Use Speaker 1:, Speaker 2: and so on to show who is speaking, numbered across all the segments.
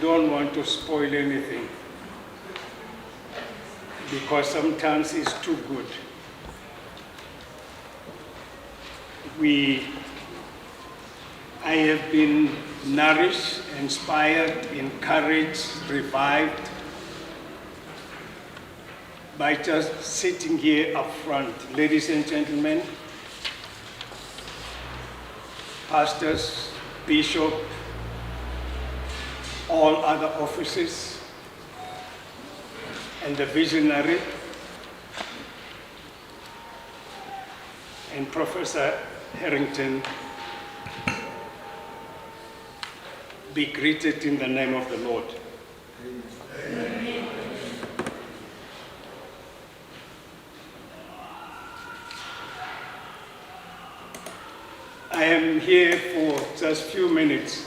Speaker 1: don't want to spoil anything, because sometimes it's too good. I have been nourished, inspired, encouraged, revived by just sitting here up front. Ladies and gentlemen, pastors, bishop, all other offices, and the visionary, and Professor Harrington, be greeted in the name of the Lord. Amen. I am here for just a few minutes.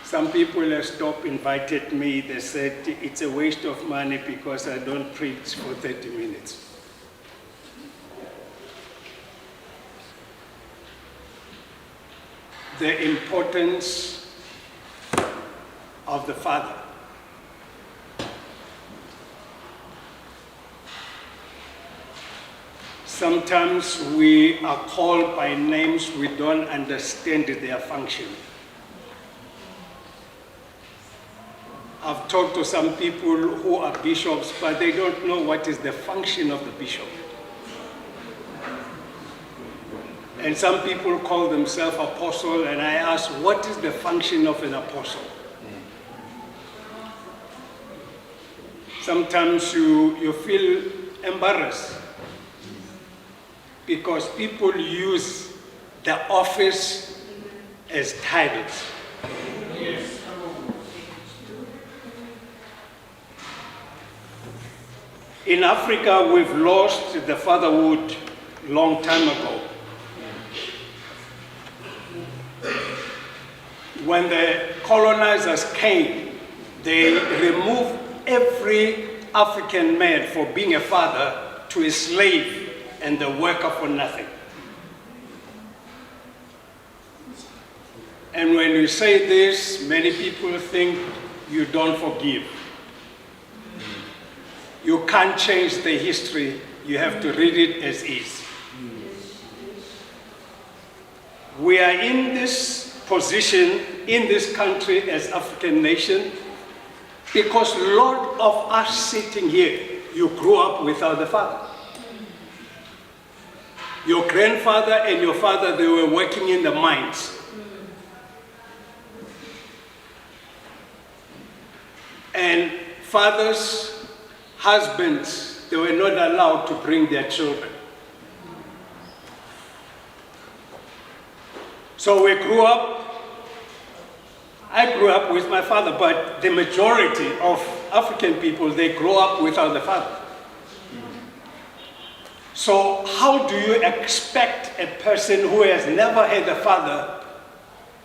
Speaker 1: Some people have stopped, invited me. They said it's a waste of money because I don't preach for 30 minutes. The importance of the Father. Sometimes we are called by names we don't understand their function. I've talked to some people who are bishops, but they don't know what is the function of the bishop. And some people call themselves apostle, and I ask, what is the function of an apostle? Sometimes you feel embarrassed because people use the office as titles. Yes. In Africa, we've lost the fatherhood long time ago. When the colonizers came, they removed every African man for being a father to a slave and the worker for nothing. And when you say this, many people think you don't forgive. You can't change the history, you have to read it as is. We are in this position in this country as African nation because a lot of us sitting here, you grew up without the father. Your grandfather and your father, they were working in the mines. And fathers, husbands, they were not allowed to bring their children. So we grew up, I grew up with my father, but the majority of African people, they grow up without the father. So how do you expect a person who has never had a father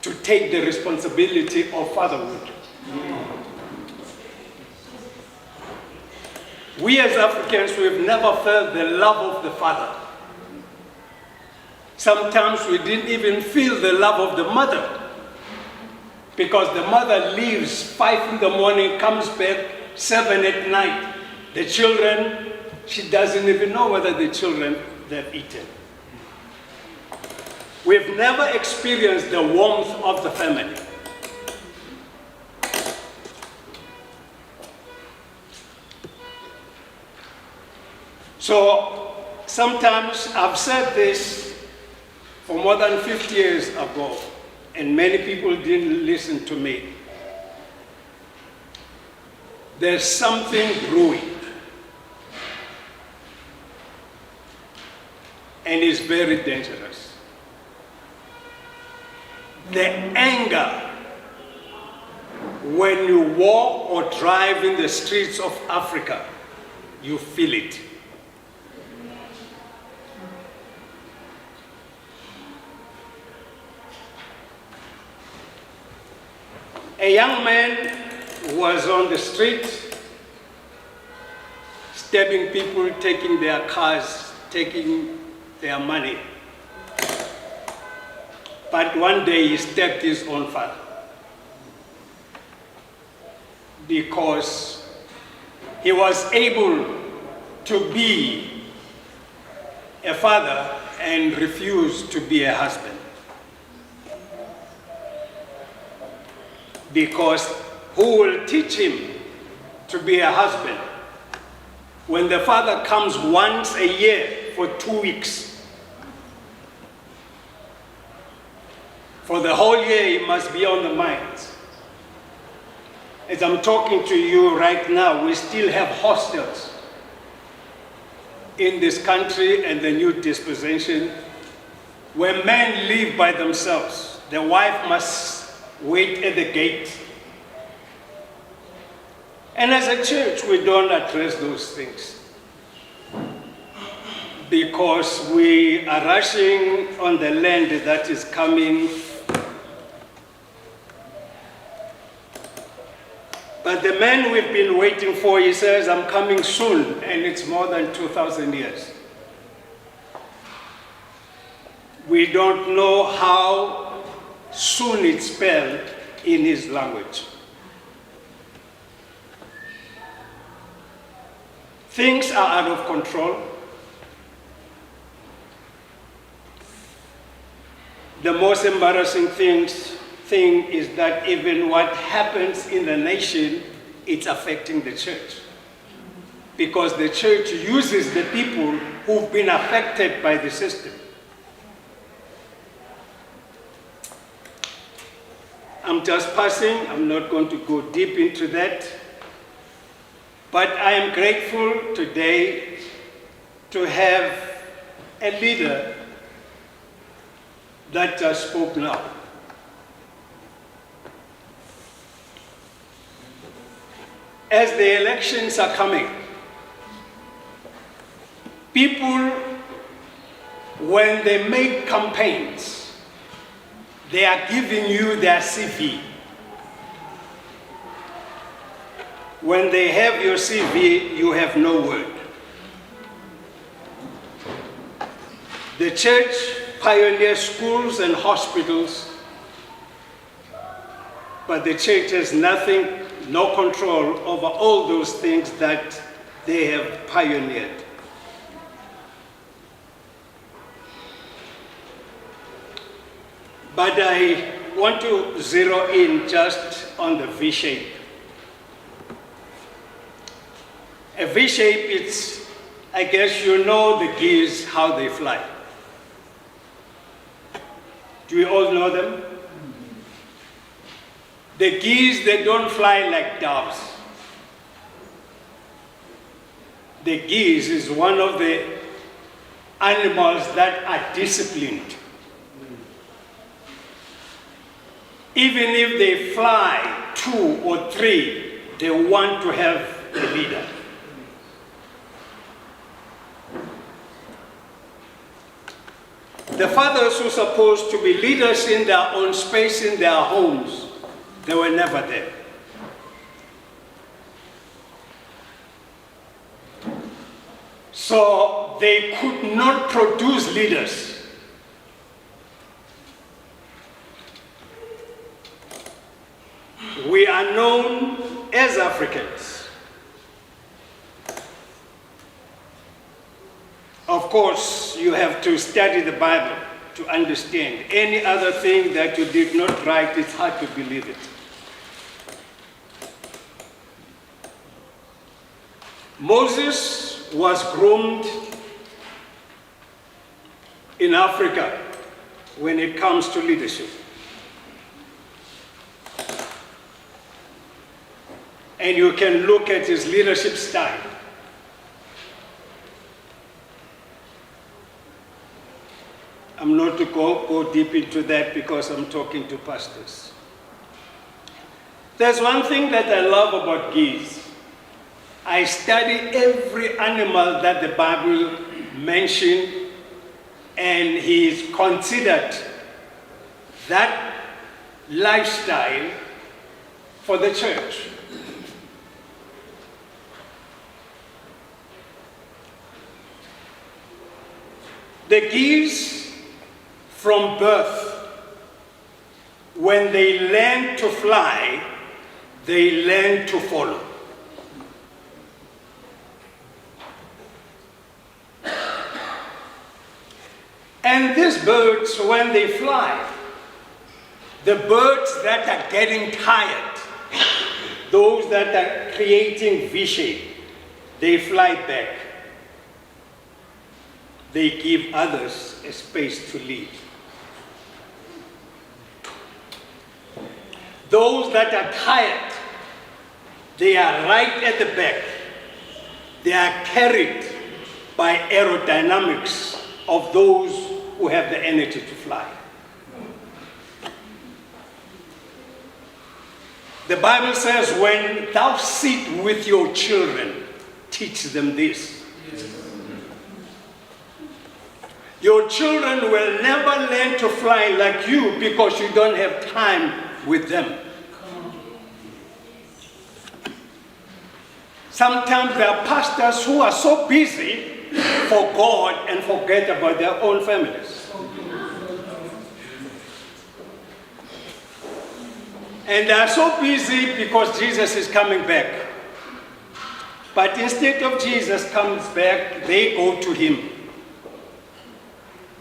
Speaker 1: to take the responsibility of fatherhood? We as Africans, we've never felt the love of the father. Sometimes we didn't even feel the love of the mother, because the mother leaves 5 in the morning, comes back 7 at night. The children, she doesn't even know whether the children they've eaten. We've never experienced the warmth of the family. So sometimes I've said this for more than 50 years ago, and many people didn't listen to me. There's something brewing, and it's very dangerous. The anger when you walk or drive in the streets of Africa, you feel it. A young man was on the street, stabbing people, taking their cars, taking their money. But one day he stabbed his own father because he was able to be a father and refused to be a husband. Because who will teach him to be a husband when the father comes once a year for 2 weeks? For the whole year he must be on the mines. As I'm talking to you right now, we still have hostels in this country and the new dispensation where men live by themselves. The wife must wait at the gate. And as a church, we don't address those things because we are rushing on the land that is coming. But the man we've been waiting for, he says, I'm coming soon, and it's more than 2,000 years. We don't know how soon it's spelled in his language. Things are out of control. The most embarrassing thing is that even what happens in the nation, it's affecting the church. Because the church uses the people who've been affected by the system. I'm just passing, I'm not going to go deep into that. But I am grateful today to have a leader that just spoke now. As the elections are coming, people, when they make campaigns, they are giving you their CV. When they have your CV, you have no word. The church pioneers schools and hospitals, but the church has nothing, no control over all those things that they have pioneered. But I want to zero in just on the V shape. A V shape, it's, I guess you know the geese, how they fly. Do you all know them? The geese, they don't fly like doves. The geese is one of the animals that are disciplined. Even if they fly 2 or 3, they want to have a leader. The fathers who are supposed to be leaders in their own space, in their homes, they were never there. So they could not produce leaders. We are known as Africans. Of course, you have to study the Bible to understand. Any other thing that you did not write, it's hard to believe it. Moses was groomed in Africa when it comes to leadership. And you can look at his leadership style. I'm not to go deep into that because I'm talking to pastors. There's one thing that I love about geese. I study every animal that the Bible mentioned, and he is considered that lifestyle for the church. The geese from birth, when they learn to fly, they learn to follow. And these birds, when they fly, the birds that are getting tired, those that are creating V-shape, they fly back. They give others a space to lead. Those that are tired, they are right at the back. They are carried by aerodynamics of those who have the energy to fly. The Bible says, when thou sit with your children, teach them this. Your children will never learn to fly like you because you don't have time with them. Sometimes there are pastors who are so busy for God and forget about their own families. And they are so busy because Jesus is coming back. But instead of Jesus comes back, they go to him.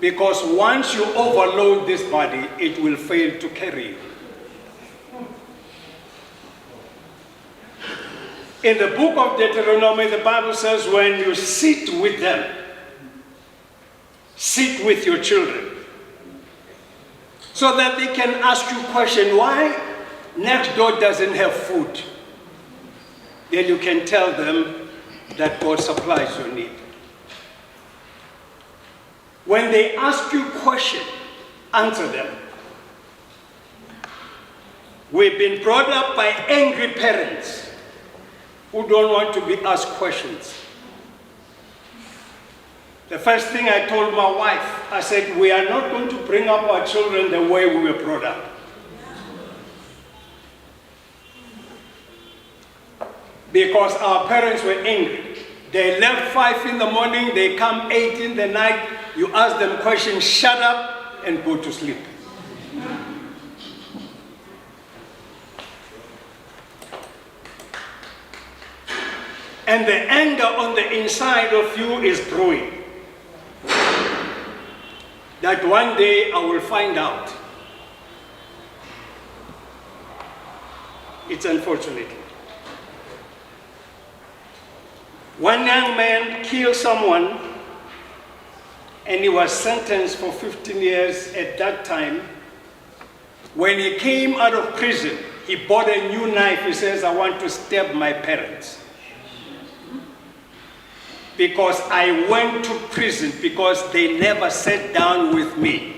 Speaker 1: Because once you overload this body, it will fail to carry you. In the book of Deuteronomy, the Bible says, when you sit with them, sit with your children, so that they can ask you a question, why next door doesn't have food? Then you can tell them that God supplies your need. When they ask you a question, answer them. We've been brought up by angry parents who don't want to be asked questions. The first thing I told my wife, I said, we are not going to bring up our children the way we were brought up. Because our parents were angry. They left 5 in the morning, they come 8 in the night, you ask them questions, shut up and go to sleep. And the anger on the inside of you is brewing. That one day I will find out. It's unfortunate. One young man killed someone and he was sentenced for 15 years at that time. When he came out of prison, he bought a new knife. He says, I want to stab my parents. Because I went to prison because they never sat down with me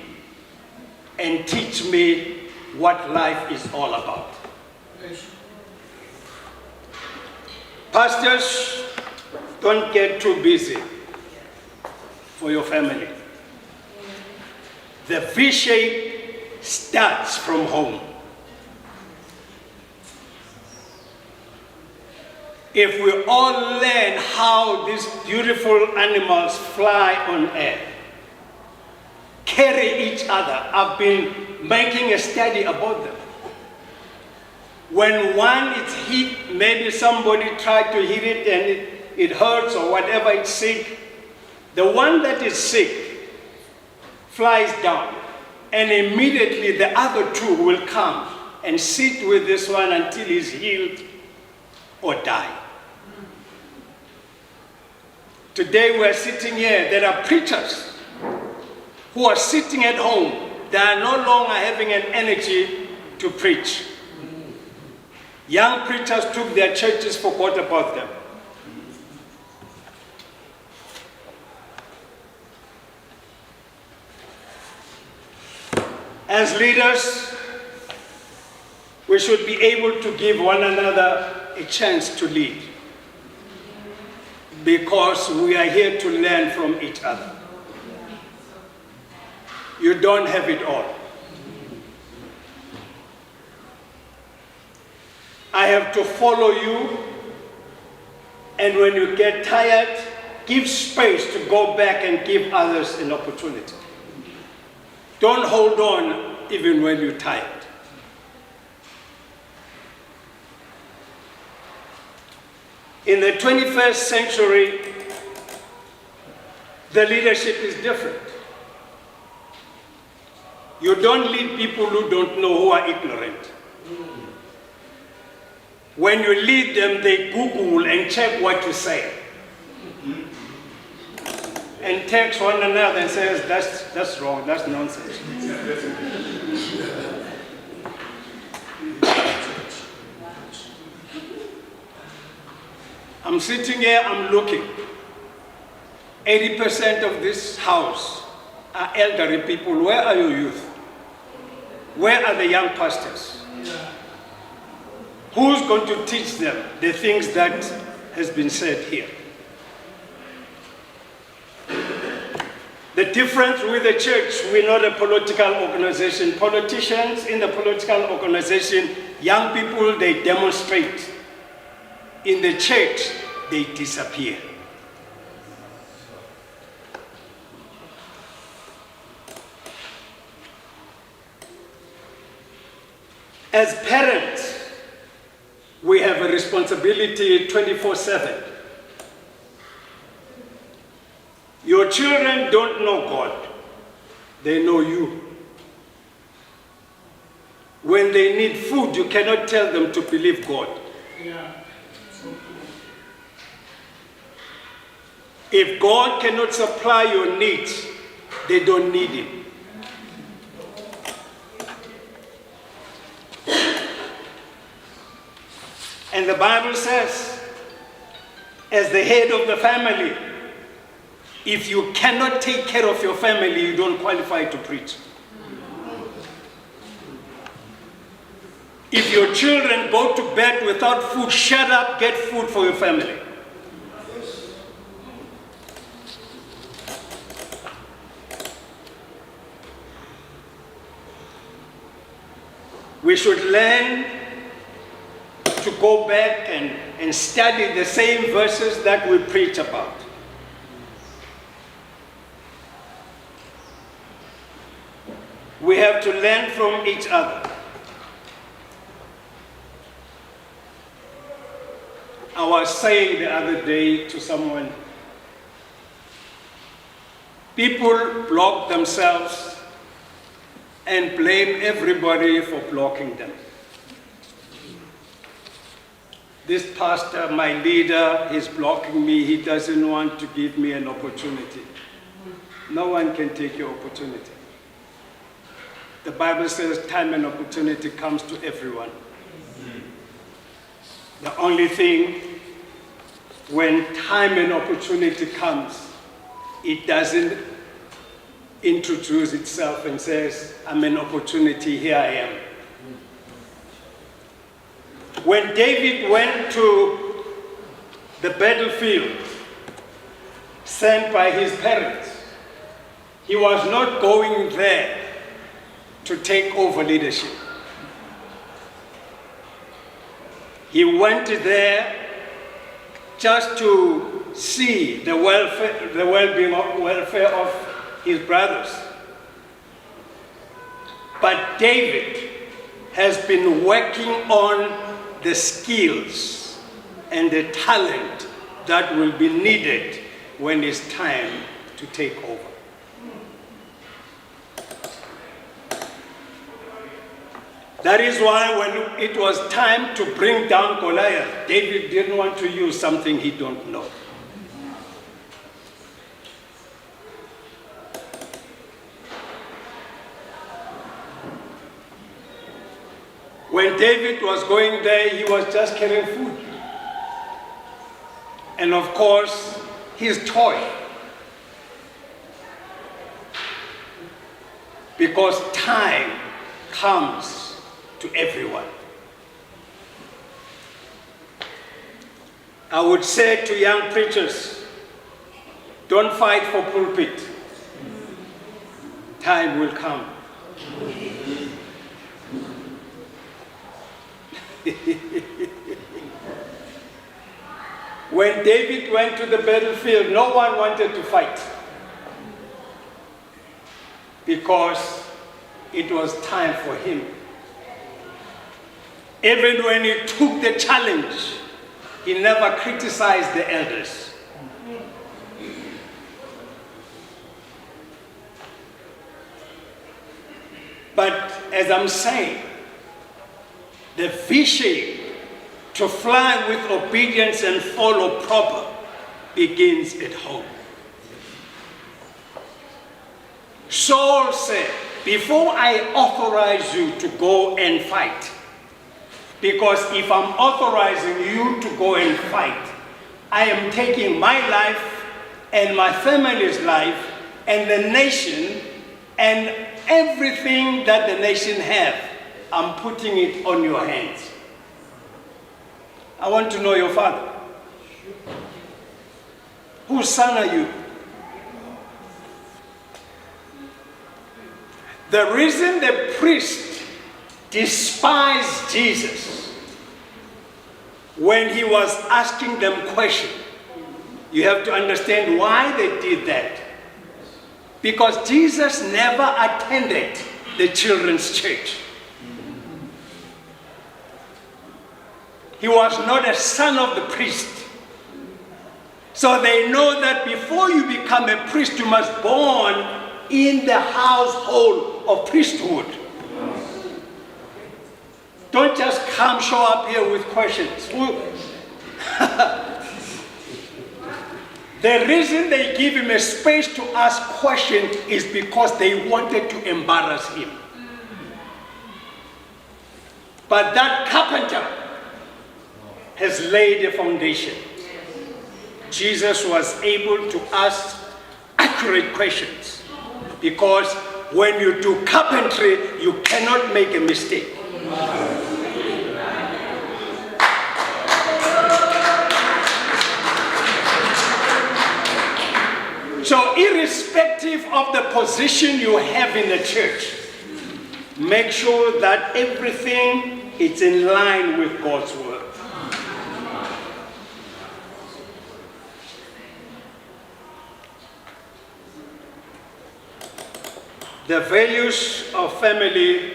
Speaker 1: and teach me what life is all about. Pastors, don't get too busy for your family. The V-shape starts from home. If we all learn how these beautiful animals fly on air, carry each other, I've been making a study about them. When one is hit, maybe somebody tried to hit it and it hurts or whatever, it's sick. The one that is sick flies down and immediately the other two will come and sit with this one until he's healed or die. Today we're sitting here, there are preachers who are sitting at home. They are no longer having an energy to preach. Young preachers took their churches, forgot about them. As leaders, we should be able to give one another a chance to lead, because we are here to learn from each other. You don't have it all. I have to follow you, and when you get tired, give space to go back and give others an opportunity. Don't hold on even when you're tired. In the 21st century, the leadership is different. You don't lead people who don't know, who are ignorant. When you lead them, they Google and check what you say. And text one another and says, that's wrong, that's nonsense. I'm sitting here, I'm looking. 80% of this house are elderly people. Where are your youth? Where are the young pastors? Who's going to teach them the things that has been said here? The difference with the church, we're not a political organization. Politicians in the political organization, young people, they demonstrate. In the church, they disappear. As parents, we have a responsibility 24/7. Your children don't know God, they know you. When they need food, you cannot tell them to believe God.
Speaker 2: Yeah.
Speaker 1: If God cannot supply your needs, they don't need Him. And the Bible says, as the head of the family, if you cannot take care of your family, you don't qualify to preach. If your children go to bed without food, shut up, get food for your family. We should learn to go back and study the same verses that we preach about. We have to learn from each other. I was saying the other day to someone, people block themselves and blame everybody for blocking them. This pastor, my leader, is blocking me. He doesn't want to give me an opportunity. No one can take your opportunity. The Bible says time and opportunity comes to everyone. The only thing, when time and opportunity comes, it doesn't introduce itself and says, I'm an opportunity, here I am. When David went to the battlefield, sent by his parents, he was not going there to take over leadership. He went there just to see the well-being, welfare of his brothers. But David has been working on the skills and the talent that will be needed when it's time to take over. That is why when it was time to bring down Goliath, David didn't want to use something he don't know. When David was going there, he was just carrying food. And of course, his toy. Because time comes to everyone. I would say to young preachers, don't fight for pulpit. Time will come. When David went to the battlefield, no one wanted to fight because it was time for him. Even when he took the challenge, he never criticized the elders. But as I'm saying, the vision to fly with obedience and follow proper begins at home. Saul said, before I authorize you to go and fight, because if I'm authorizing you to go and fight, I am taking my life and my family's life and the nation and everything that the nation have, I'm putting it on your hands. I want to know your father. Whose son are you? The reason the priest despised Jesus when he was asking them questions, you have to understand why they did that. Because Jesus never attended the children's church. He was not a son of the priest. So they know that before you become a priest, you must be born in the household of priesthood. Don't just show up here with questions. The reason they give him a space to ask questions is because they wanted to embarrass him. But that carpenter has laid a foundation. Jesus was able to ask accurate questions because when you do carpentry, you cannot make a mistake. So irrespective of the position you have in the church, make sure that everything is in line with God's word. The values of family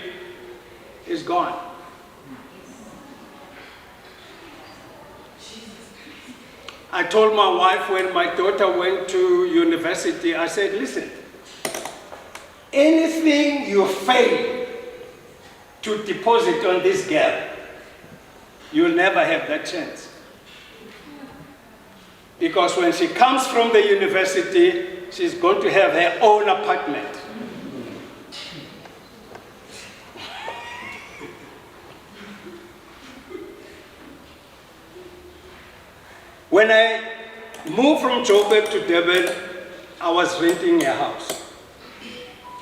Speaker 1: is gone. I told my wife when my daughter went to university, I said, listen, anything you fail to deposit on this girl, you'll never have that chance. Because when she comes from the university, she's going to have her own apartment. When I moved from Joburg to Durban, I was renting a house.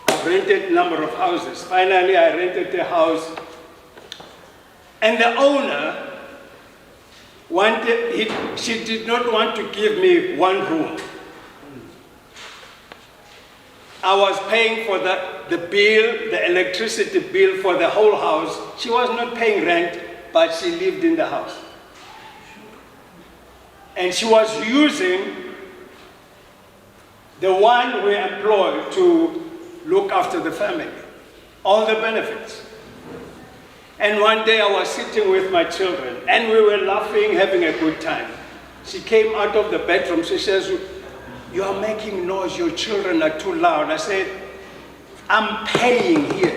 Speaker 1: I've rented a number of houses. Finally, I rented a house. And the owner she did not want to give me one room. I was paying for the bill, the electricity bill for the whole house. She was not paying rent, but she lived in the house. And she was using the one we employed to look after the family, all the benefits. And one day I was sitting with my children and we were laughing, having a good time. She came out of the bedroom, she says, you are making noise, your children are too loud. I said, I'm paying here.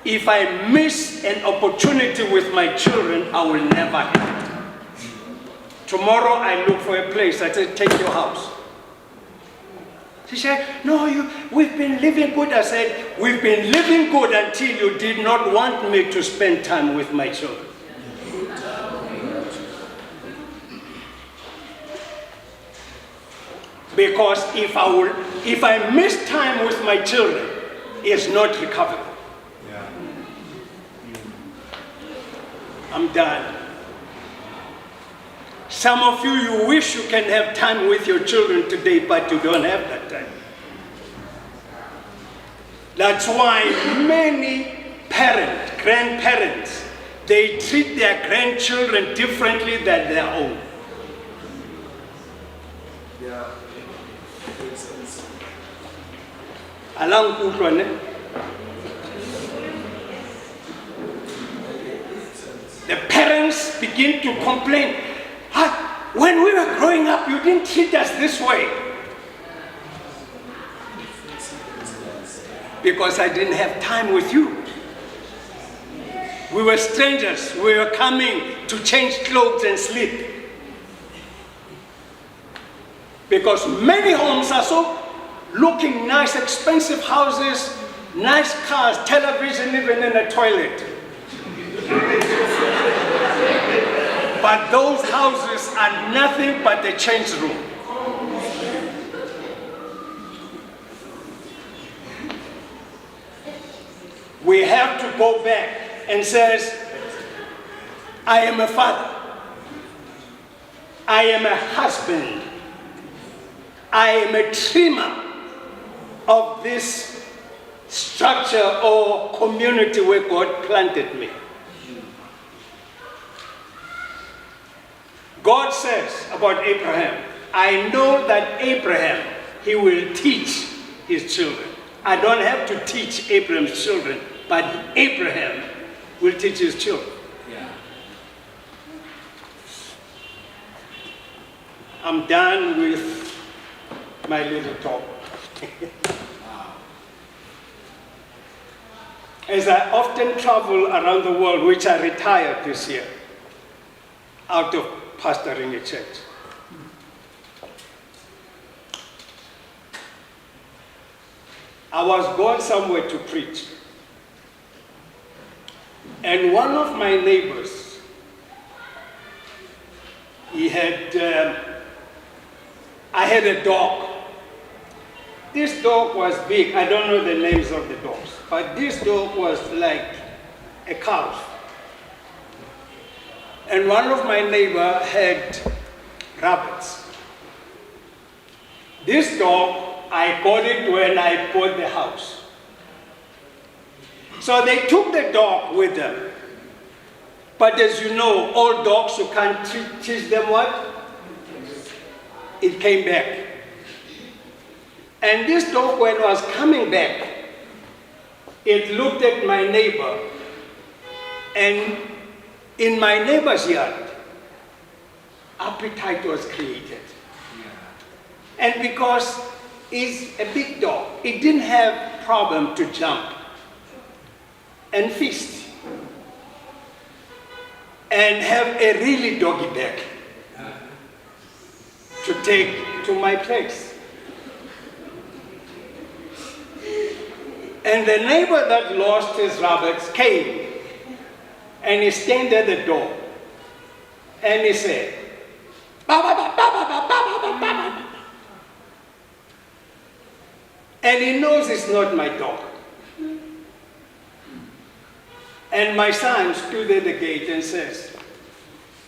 Speaker 1: If I miss an opportunity with my children, I will never have it. Tomorrow I look for a place. I said, take your house. She said, no, we've been living good. I said, we've been living good until you did not want me to spend time with my children. Because if I miss time with my children, it's not recoverable. I'm done. Some of you wish you can have time with your children today, but you don't have that time. That's why many parents, grandparents, they treat their grandchildren differently than their own.
Speaker 2: Yeah, makes sense.
Speaker 1: Alang kutlwa ne? The parents parents begin to complain, when we were growing up, you didn't treat us this way. Because I didn't have time with you. We were strangers. We were coming to change clothes and sleep. Because many homes are so looking nice, expensive houses, nice cars, television, even in a toilet. But those houses are nothing but a change room. We have to go back and says, I am a father. I am a husband. I am a trimmer of this structure or community where God planted me. God says about Abraham, I know that Abraham, he will teach his children. I don't have to teach Abraham's children, but Abraham will teach his children.
Speaker 2: Yeah.
Speaker 1: I'm done with my little talk. As I often travel around the world, which I retired this year, out of pastoring a church, I was going somewhere to preach. And one of my neighbors, I had a dog. This dog was big. I don't know the names of the dogs, but this dog was like a calf. And one of my neighbors had rabbits. This dog, I got it when I bought the house. So they took the dog with them. But as you know, all dogs, you can't teach them what? It came back. And this dog, when it was coming back, it looked at my neighbor, and in my neighbor's yard, appetite was created. And because it's a big dog, it didn't have problem to jump and feast and have a really doggy bag to take to my place. And the neighbor that lost his rabbits came and he stand at the door and he said, "Ba, ba, ba, ba, ba, ba, ba, ba, ba, ba." And he knows it's not my dog. And my son stood at the gate and says,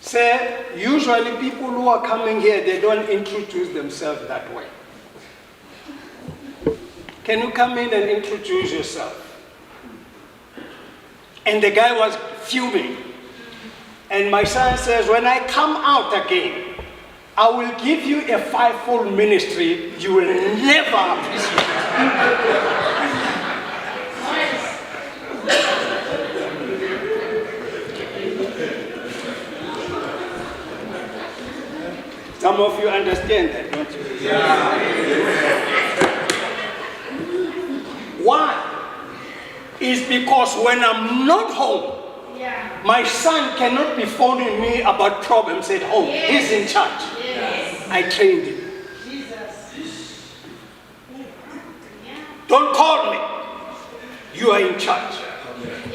Speaker 1: "Sir, usually people who are coming here, they don't introduce themselves that way. Can you come in and introduce yourself?" And the guy was fuming. And my son says, "When I come out again, I will give you a fivefold ministry you will never appreciate." Some of you understand that, don't you?
Speaker 2: Yeah.
Speaker 1: Why? It's because when I'm not home, my son cannot be phoning me about problems at home. He's in charge. I trained him. Don't call me. You are in charge.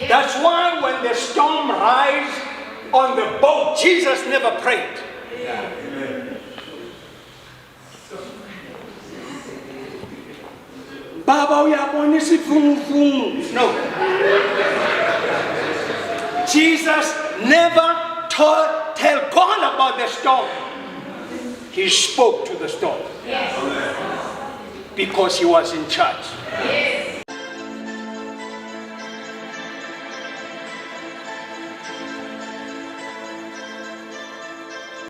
Speaker 1: That's why when the storm rises on the boat, Jesus never prayed. Baba uyabona isivunguvungu. No. Jesus never tell God about the storm. He spoke to the storm. Because he was in charge.